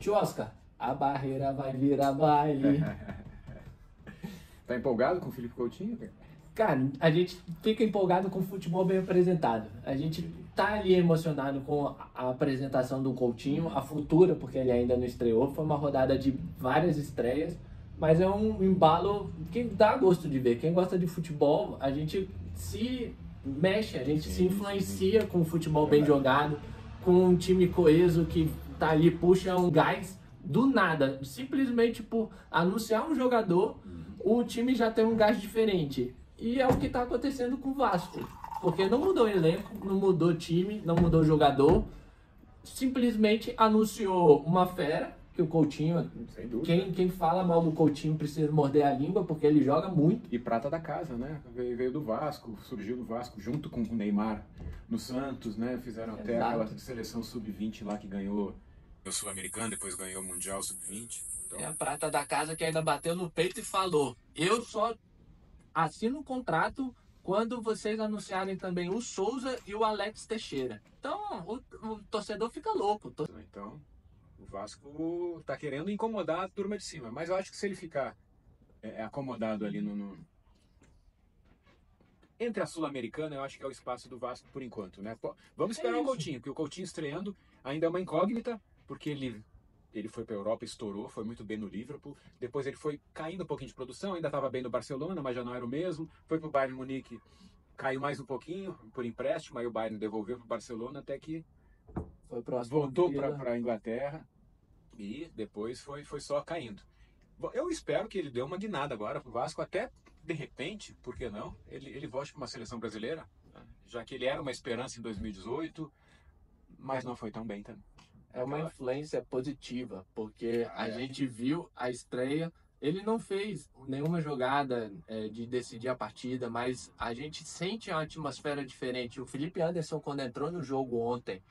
Tio Oscar, a barreira vai virar baile. Tá empolgado com o Felipe Coutinho? Cara, a gente fica empolgado com o futebol bem apresentado. A gente tá ali emocionado com a apresentação do Coutinho, a futura, porque ele ainda não estreou. Foi uma rodada de várias estreias, mas é um embalo que dá gosto de ver. Quem gosta de futebol, a gente se mexe, a gente se influencia com o futebol bem jogado, com um time coeso que tá ali, puxa um gás do nada. Simplesmente por anunciar um jogador, o time já tem um gás diferente. E é o que está acontecendo com o Vasco. Porque não mudou o elenco, não mudou o time, não mudou o jogador. Simplesmente anunciou uma fera, que o Coutinho... Sem dúvida. Quem fala mal do Coutinho precisa morder a língua, porque ele joga muito. E prata da casa, né? Veio do Vasco, surgiu do Vasco junto com o Neymar no Santos, né? Fizeram até Exato. aquela seleção sub-20 lá que ganhou o Sul-Americano, depois ganhou o Mundial sub-20. Então, É a prata da casa que ainda bateu no peito e falou: eu só assino o contrato quando vocês anunciarem também o Souza e o Alex Teixeira. Então, o torcedor fica louco. então, o Vasco tá querendo incomodar a turma de cima. Mas eu acho que se ele ficar acomodado ali entre a Sul-Americana, eu acho que é o espaço do Vasco por enquanto, né? Vamos esperar o Coutinho, porque o Coutinho estreando ainda é uma incógnita, porque ele foi para a Europa, estourou, foi muito bem no Liverpool. Depois ele foi caindo um pouquinho de produção, ainda estava bem no Barcelona, mas já não era o mesmo. Foi para o Bayern Munique, caiu mais um pouquinho por empréstimo, aí o Bayern devolveu para o Barcelona até que voltou para a Inglaterra e depois foi só caindo. Eu espero que ele dê uma guinada agora para o Vasco, até de repente, por que não, ele volte para uma seleção brasileira, já que ele era uma esperança em 2018, mas não foi tão bem também. É uma influência positiva, porque a gente viu a estreia. Ele não fez nenhuma jogada de decidir a partida, mas a gente sente uma atmosfera diferente. O Felipe Anderson, quando entrou no jogo ontem,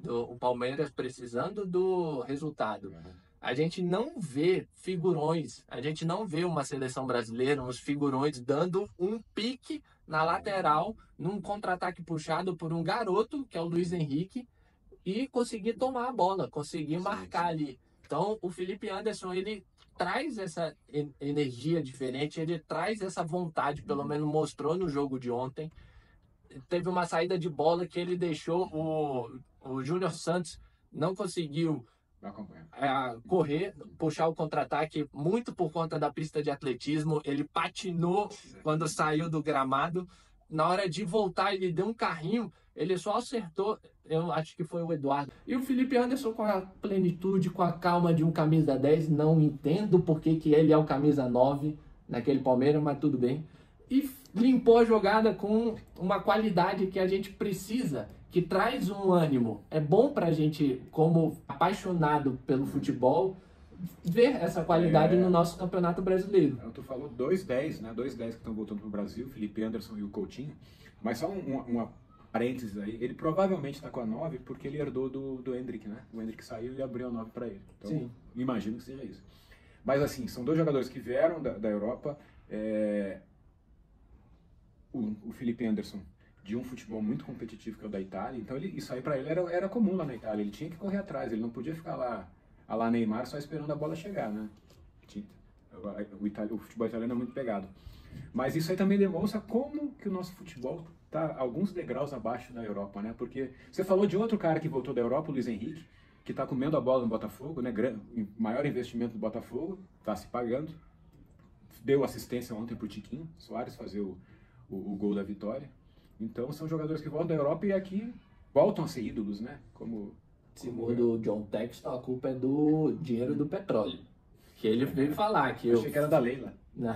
o Palmeiras precisando do resultado, a gente não vê figurões, a gente não vê uma seleção brasileira, uns figurões dando um pique na lateral, num contra-ataque puxado por um garoto, que é o Luiz Henrique, e conseguir tomar a bola, conseguir marcar ali. Então, o Felipe Anderson, ele traz essa energia diferente, ele traz essa vontade, pelo menos mostrou no jogo de ontem. Teve uma saída de bola que ele deixou o Júnior Santos, não conseguiu correr, puxar o contra-ataque, muito por conta da pista de atletismo. Ele patinou quando saiu do gramado. Na hora de voltar, ele deu um carrinho, ele só acertou, eu acho que foi o Eduardo. E o Felipe Anderson, com a plenitude, com a calma de um camisa 10, não entendo por que ele é o camisa 9 naquele Palmeiras, mas tudo bem. E limpou a jogada com uma qualidade que a gente precisa, que traz um ânimo. É bom pra gente, como apaixonado pelo futebol, ver essa qualidade no nosso Campeonato Brasileiro. Tu falou 2-10, né? 2-10 que estão voltando para o Brasil, Felipe Anderson e o Coutinho. Mas só uma parênteses aí, ele provavelmente está com a 9 porque ele herdou do Endrick, né? O Endrick saiu e abriu a 9 para ele. Então, sim, imagino que seja isso. Mas assim, são dois jogadores que vieram da Europa. O Felipe Anderson, de um futebol muito competitivo que é o da Itália, então isso aí para ele era comum lá na Itália. Ele tinha que correr atrás, ele não podia ficar lá a lá Neymar só esperando a bola chegar, né? O futebol italiano é muito pegado. Mas isso aí também demonstra como que o nosso futebol está alguns degraus abaixo da Europa, né? Porque você falou de outro cara que voltou da Europa, o Luiz Henrique, que está comendo a bola no Botafogo, né? Maior investimento do Botafogo, está se pagando. Deu assistência ontem para o Tiquinho Soares fazer o gol da vitória. Então são jogadores que voltam da Europa e aqui voltam a ser ídolos, né? Segundo o John Textor, a culpa é do dinheiro do petróleo. Que ele veio falar que... Achei que era da Leila. Não.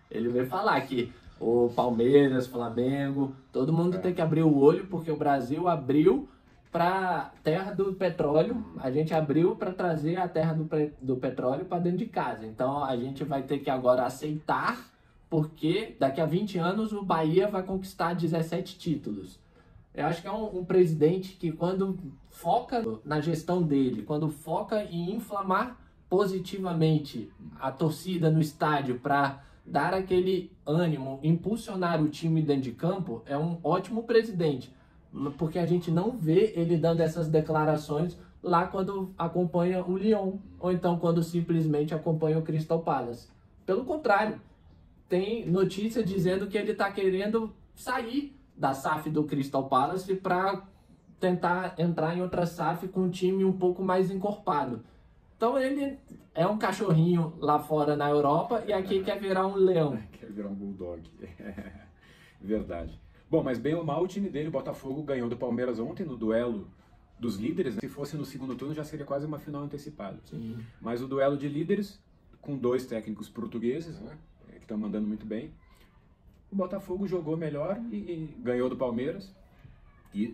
Ele veio falar que o Palmeiras, Flamengo, todo mundo tem que abrir o olho, porque o Brasil abriu para terra do petróleo, a gente abriu para trazer a terra do petróleo para dentro de casa. Então a gente vai ter que agora aceitar, porque daqui a 20 anos o Bahia vai conquistar 17 títulos. Eu acho que é um presidente que, quando foca na gestão dele, quando foca em inflamar positivamente a torcida no estádio para dar aquele ânimo, impulsionar o time dentro de campo, é um ótimo presidente. Porque a gente não vê ele dando essas declarações lá quando acompanha o Lyon, ou então quando simplesmente acompanha o Crystal Palace. Pelo contrário, tem notícia dizendo que ele está querendo sair da SAF do Crystal Palace para tentar entrar em outra SAF com um time um pouco mais encorpado. Então ele é um cachorrinho lá fora na Europa e aqui quer virar um leão. Quer virar um bulldog. Verdade. Bom, mas bem ou mal o time dele, o Botafogo, ganhou do Palmeiras ontem no duelo dos líderes. Se fosse no segundo turno já seria quase uma final antecipada. Sim. Mas o duelo de líderes, com 2 técnicos portugueses, né, que estão mandando muito bem, o Botafogo jogou melhor e ganhou do Palmeiras e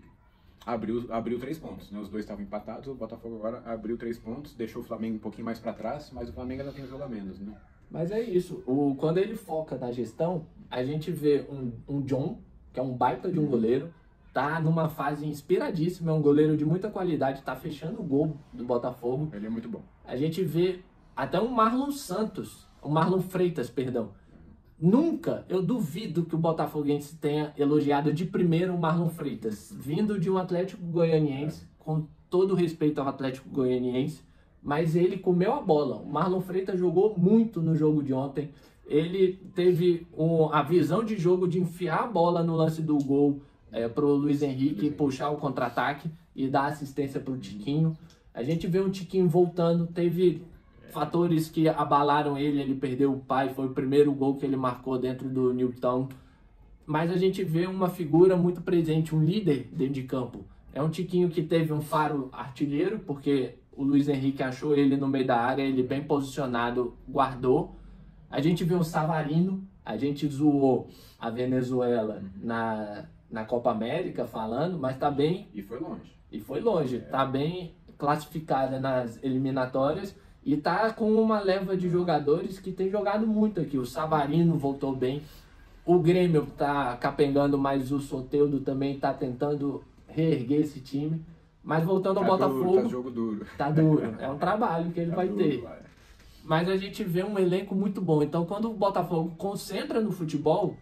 abriu 3 pontos. Né? Os dois estavam empatados, o Botafogo agora abriu 3 pontos, deixou o Flamengo um pouquinho mais para trás, mas o Flamengo ainda tem um jogo a menos. Né? Mas é isso, quando ele foca na gestão, a gente vê um John, que é um baita de um goleiro, tá numa fase inspiradíssima, é um goleiro de muita qualidade, tá fechando o gol do Botafogo. Ele é muito bom. A gente vê até um Marlon Freitas, perdão. Nunca, eu duvido que o botafoguense tenha elogiado de primeiro o Marlon Freitas, vindo de um Atlético Goianiense, com todo respeito ao Atlético Goianiense, mas ele comeu a bola. O Marlon Freitas jogou muito no jogo de ontem. Ele teve a visão de jogo de enfiar a bola no lance do gol para o Luiz Henrique puxar o contra-ataque e dar assistência para o Tiquinho. A gente vê um Tiquinho voltando, teve fatores que abalaram ele perdeu o pai, foi o primeiro gol que ele marcou dentro do Newtown. Mas a gente vê uma figura muito presente, um líder dentro de campo. É um Tiquinho que teve um faro artilheiro, porque o Luiz Henrique achou ele no meio da área, ele bem posicionado, guardou. A gente vê um Savarino, a gente zoou a Venezuela na Copa América falando, mas tá bem... E foi longe. E foi longe, tá bem classificada nas eliminatórias e tá com uma leva de jogadores que tem jogado muito aqui. O Savarino voltou bem, o Grêmio tá capengando, mas o Soteldo também tá tentando reerguer esse time. Mas voltando ao Botafogo... Tá jogo duro. Tá duro, é um trabalho que ele vai ter. Mas a gente vê um elenco muito bom. Então, quando o Botafogo concentra no futebol,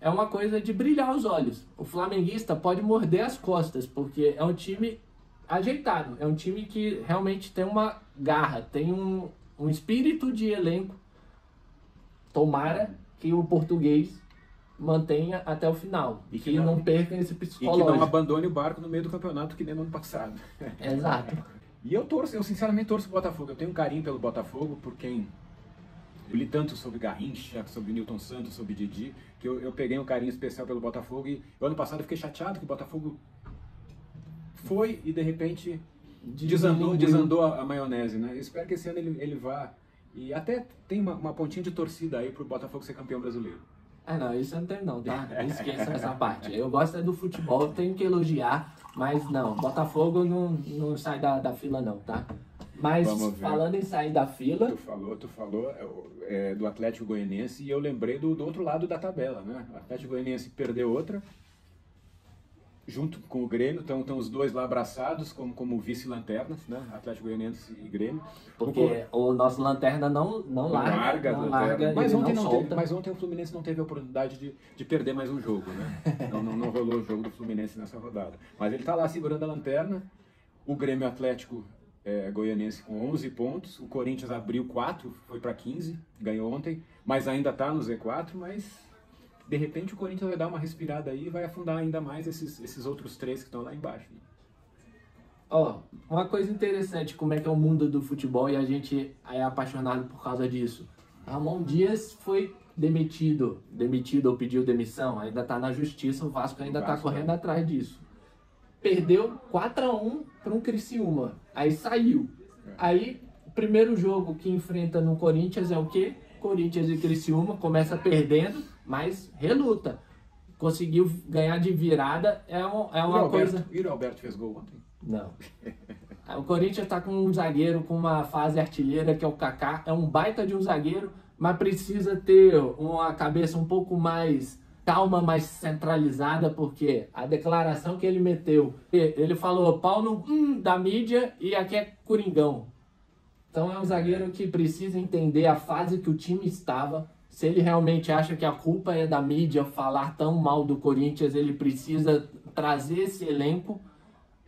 é uma coisa de brilhar os olhos. O flamenguista pode morder as costas, porque é um time ajeitado. É um time que realmente tem uma garra, tem um espírito de elenco. Tomara que o português mantenha até o final. E que não perca esse psicológico. E que não abandone o barco no meio do campeonato, que nem no ano passado. Exato. E eu sinceramente torço pro Botafogo. Eu tenho um carinho pelo Botafogo, por quem eu li tanto sobre Garrincha, sobre Newton Santos, sobre Didi, que eu peguei um carinho especial pelo Botafogo. E o ano passado eu fiquei chateado que o Botafogo foi e de repente desandou a maionese, né? Eu espero que esse ano ele vá. E até tem uma pontinha de torcida aí pro Botafogo ser campeão brasileiro. Ah, não, isso eu não tem não, tá? Esqueça essa parte. Eu gosto do futebol, tenho que elogiar, mas não, Botafogo não sai da fila não, tá? Mas falando em sair da fila... Tu falou do Atlético Goianiense e eu lembrei do outro lado da tabela, né? O Atlético Goianiense perdeu outra, junto com o Grêmio, estão os dois lá abraçados como vice-lanternas, né? Atlético Goianiense e Grêmio. Porque o nosso lanterna não larga, mas ontem o Fluminense não teve a oportunidade de perder mais um jogo, né? não rolou o jogo do Fluminense nessa rodada. Mas ele está lá segurando a lanterna, o Grêmio Atlético Goianiense com 11 pontos, o Corinthians abriu 4, foi para 15, ganhou ontem, mas ainda está no Z4, mas... De repente o Corinthians vai dar uma respirada aí e vai afundar ainda mais esses outros 3 que estão lá embaixo. Né? Ó, uma coisa interessante, como é que é o mundo do futebol e a gente é apaixonado por causa disso. Ramon Dias foi demitido ou pediu demissão, ainda tá na justiça, o Vasco ainda tá correndo atrás disso. Perdeu 4-1 para um Criciúma, aí saiu. Aí, o primeiro jogo que enfrenta no Corinthians é o quê? Corinthians e Criciúma, começa perdendo, mas reluta. Conseguiu ganhar de virada, é uma coisa... E o Alberto fez gol ontem? Não. O Corinthians está com um zagueiro com uma fase artilheira, que é o Kaká, é um baita de um zagueiro, mas precisa ter uma cabeça um pouco mais calma, mais centralizada, porque a declaração que ele meteu, ele falou pau no da mídia e aqui é Coringão. Então é um zagueiro que precisa entender a fase que o time estava. Se ele realmente acha que a culpa é da mídia falar tão mal do Corinthians, ele precisa trazer esse elenco,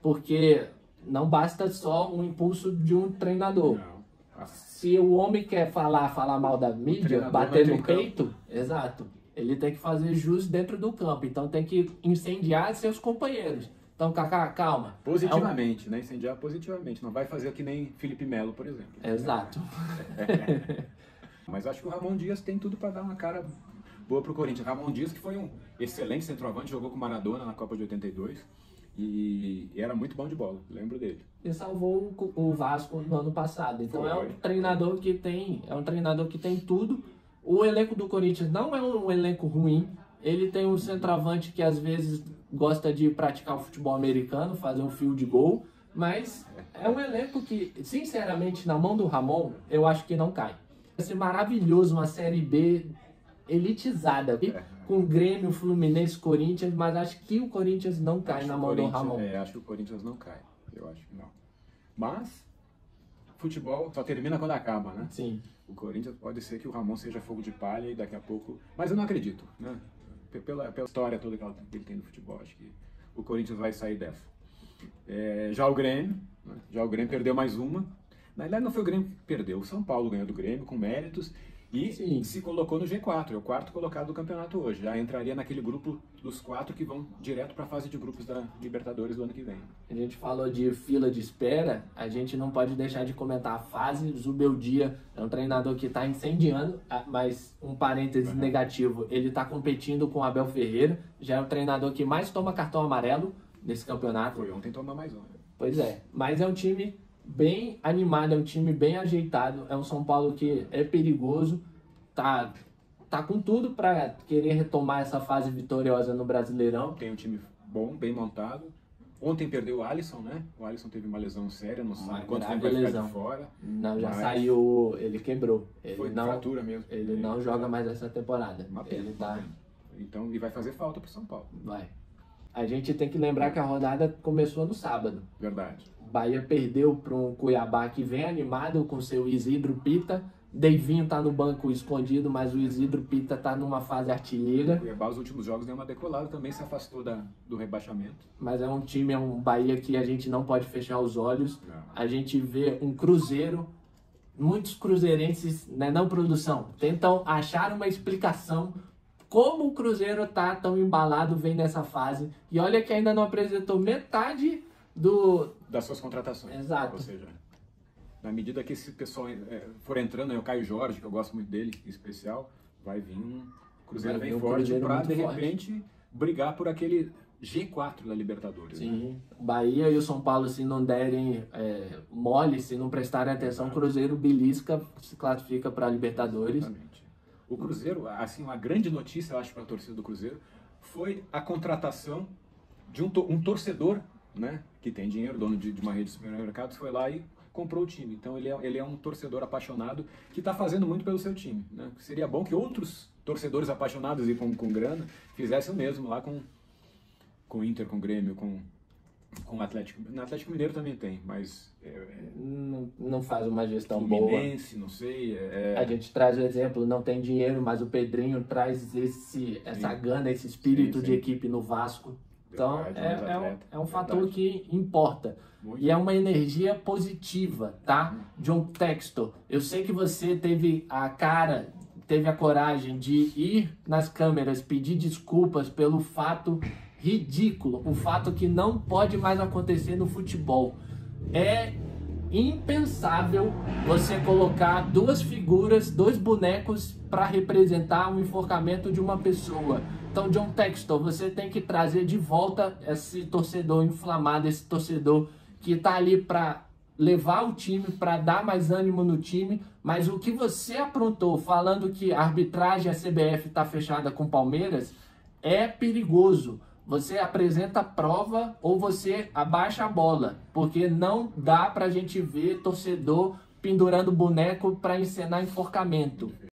porque não basta só um impulso de um treinador. Não. Se o homem quer falar mal da mídia, bater no peito, exato, ele tem que fazer jus dentro do campo. Então tem que incendiar seus companheiros. Então, Kaká, calma. Positivamente, né? Incendiar positivamente. Não vai fazer que nem Felipe Melo, por exemplo. Exato. Mas acho que o Ramon Dias tem tudo para dar uma cara boa pro Corinthians. Ramon Dias, que foi um excelente centroavante, jogou com o Maradona na Copa de 82 e era muito bom de bola, lembro dele. E salvou o Vasco no ano passado. Então é um treinador que tem tudo. O elenco do Corinthians não é um elenco ruim. Ele tem um centroavante que às vezes gosta de praticar o futebol americano, fazer um field goal, mas é um elenco que, sinceramente, na mão do Ramon, eu acho que não cai. Vai ser maravilhoso uma Série B elitizada, com Grêmio, Fluminense, Corinthians, mas acho que o Corinthians não cai na mão do Ramon. Acho que o Corinthians não cai, eu acho que não. Mas, futebol só termina quando acaba, né? Sim. O Corinthians pode ser que o Ramon seja fogo de palha e daqui a pouco... Mas eu não acredito, né? Pela história toda que ele tem no futebol, acho que o Corinthians vai sair dessa. Já o Grêmio perdeu mais uma. Na verdade não foi o Grêmio que perdeu, o São Paulo ganhou do Grêmio com méritos e se colocou no G4, é o quarto colocado do campeonato hoje. Já entraria naquele grupo dos 4 que vão direto para a fase de grupos da Libertadores do ano que vem. A gente falou de fila de espera, a gente não pode deixar de comentar a fase. Zubeldia é um treinador que está incendiando, mas um parênteses negativo, ele está competindo com o Abel Ferreira, já é o treinador que mais toma cartão amarelo nesse campeonato. Foi ontem tomar mais um. Pois é, mas é um time bem animado, é um time bem ajeitado, é um São Paulo que é perigoso, tá com tudo para querer retomar essa fase vitoriosa no Brasileirão. Tem um time bom, bem montado. Ontem perdeu o Alisson, né? O Alisson teve uma lesão séria, não sabe quanto tempo vai ficar de fora. Não, já saiu, ele quebrou. Foi fratura mesmo. Ele não joga mais essa temporada. Ele tá... Então, ele vai fazer falta pro São Paulo. Vai. A gente tem que lembrar que a rodada começou no sábado. Verdade. O Bahia perdeu para um Cuiabá que vem animado com seu Isidro Pita. Deivinho tá no banco escondido, mas o Isidro Pita tá numa fase artilheira. O Cuiabá, os últimos jogos, deu uma decolada, também se afastou do rebaixamento. Mas é um Bahia que a gente não pode fechar os olhos. Não. A gente vê um Cruzeiro, muitos cruzeirenses, né, não produção, tentam achar uma explicação como o Cruzeiro tá tão embalado, vem nessa fase. E olha que ainda não apresentou metade das suas contratações. Exato. Ou seja, na medida que esse pessoal for entrando, o Caio Jorge, que eu gosto muito dele, em especial, vai vir um Cruzeiro bem forte para, de repente, brigar por aquele G4 da Libertadores. Sim, né? Bahia e o São Paulo, se não derem mole, se não prestarem atenção, o Cruzeiro belisca, se classifica para a Libertadores. Exatamente. O Cruzeiro, assim, uma grande notícia, eu acho, para a torcida do Cruzeiro, foi a contratação de um torcedor, né, que tem dinheiro, dono de uma rede de supermercados, foi lá e comprou o time. Então ele é um torcedor apaixonado que está fazendo muito pelo seu time, né? Seria bom que outros torcedores apaixonados e com grana fizessem o mesmo lá com o Inter, com o Grêmio, com o Atlético. No Atlético Mineiro também tem, mas... não faz uma gestão Fluminense, boa. Não sei. A gente traz o exemplo, não tem dinheiro, mas o Pedrinho traz essa gana, esse espírito de equipe no Vasco. Então, é um fator que importa. Muito. E é uma energia positiva, tá? John Textor, eu sei que você teve a coragem de ir nas câmeras pedir desculpas pelo fato ridículo, o fato que não pode mais acontecer no futebol. É impensável você colocar 2 figuras, 2 bonecos para representar um enforcamento de uma pessoa. Então, John Textor, você tem que trazer de volta esse torcedor inflamado, esse torcedor que está ali para levar o time, para dar mais ânimo no time, mas o que você aprontou falando que a arbitragem, a CBF está fechada com o Palmeiras, é perigoso. Você apresenta prova ou você abaixa a bola, porque não dá para a gente ver torcedor pendurando boneco para encenar enforcamento.